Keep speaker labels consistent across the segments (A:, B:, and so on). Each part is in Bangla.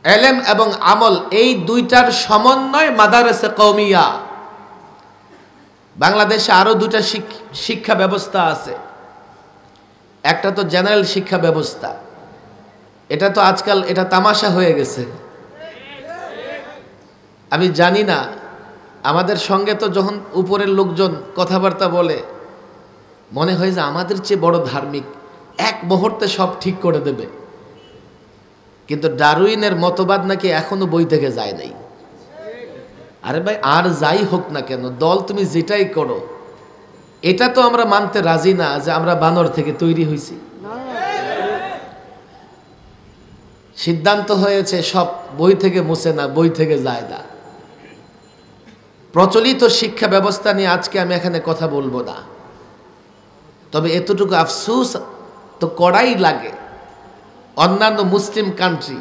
A: এলেম এবং আমল এই দুইটার সমন্বয় মাদারেসে কওমিয়া। বাংলাদেশে আরো দুটা শিক্ষা ব্যবস্থা আছে। একটা তো জেনারেল শিক্ষা ব্যবস্থা, এটা তো আজকাল এটা তামাশা হয়ে গেছে। আমি জানি না, আমাদের সঙ্গে তো যখন উপরের লোকজন কথাবার্তা বলে মনে হয় যে আমাদের চেয়ে বড় ধার্মিক, এক মুহূর্তে সব ঠিক করে দেবে। কিন্তু ডারউইনের মতবাদ নাকি এখনো বই থেকে যায় নাই। আরে ভাই, আর যাই হোক না কেন, দল তুমি যেটাই করো, এটা তো আমরা মানতে রাজি না যে আমরা বানর থেকে তৈরি হয়েছি। সিদ্ধান্ত হয়েছে সব বই থেকে মুছে না, বই থেকে যায় না। প্রচলিত শিক্ষা ব্যবস্থা নিয়ে আজকে আমি এখানে কথা বলবো না, তবে এতটুকু আফসোস তো করাই লাগে। অন্যান্য মুসলিম কান্ট্রি,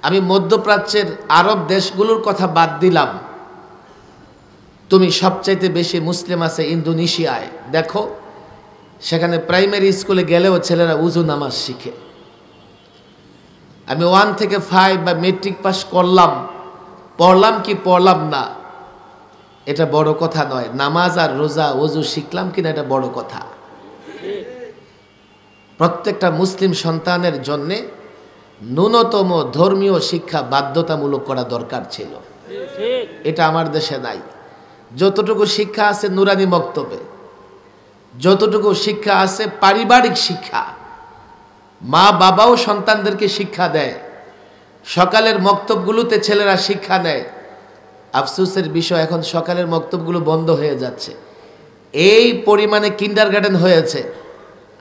A: আমি মধ্যপ্রাচ্যের আরব দেশগুলোর কথা বাদ দিলাম, তুমি সবচাইতে বেশি মুসলিম আছে ইন্দোনেশিয়ায়। দেখো, সেখানে প্রাইমারি স্কুলে গেলেও ছেলেরা উজু নামাজ শিখে। আমি 1 থেকে 5 বা মেট্রিক পাস করলাম, পড়লাম কি পড়লাম না এটা বড় কথা নয়। নামাজ আর রোজা ওযু শিখলাম কিনা এটা বড় কথা। প্রত্যেকটা মুসলিম সন্তানের জন্যে ন্যূনতম ধর্মীয় শিক্ষা বাধ্যতামূলক করা দরকার ছিল। এটা আমার দেশে নাই। যতটুকু শিক্ষা আছে নুরানি মক্তবে, যতটুকু শিক্ষা আছে পারিবারিক শিক্ষা, মা বাবাও সন্তানদেরকে শিক্ষা দেয়। সকালের মক্তবগুলোতে ছেলেরা শিক্ষা নেয়। আফসোসের বিষয়, এখন সকালের মক্তবগুলো বন্ধ হয়ে যাচ্ছে। এই পরিমাণে কিন্ডারগার্টেন হয়েছে,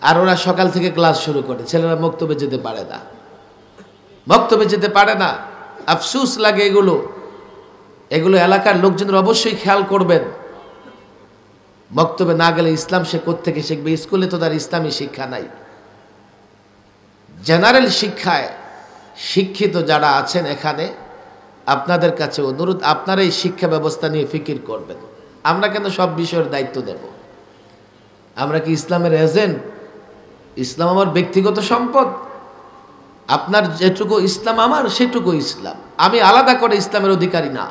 A: আর ওরা সকাল থেকে ক্লাস শুরু করে, ছেলেরা মক্তবে যেতে পারে না, মক্তবে যেতে পারে না। আফসোস লাগে এগুলো। এগুলো এলাকার লোকজনের অবশ্যই খেয়াল করবেন। মক্তবে না গেলে ইসলাম সে কোত্থেকে শিখবে? স্কুলে তো তার ইসলামী শিক্ষা নাই। জেনারেল শিক্ষায় শিক্ষিত যারা আছেন এখানে, আপনাদের কাছে অনুরোধ, আপনারা এই শিক্ষা ব্যবস্থা নিয়ে ফিকির করবেন। আমরা কেন সব বিষয়ের দায়িত্ব দেব? আমরা কি ইসলামের এজেন্ট? ইসলাম আমার ব্যক্তিগত সম্পদ। আপনার যেটুকু ইসলাম আমার সেটুকু ইসলাম, আমি আলাদা করে ইসলামের অধিকারী না।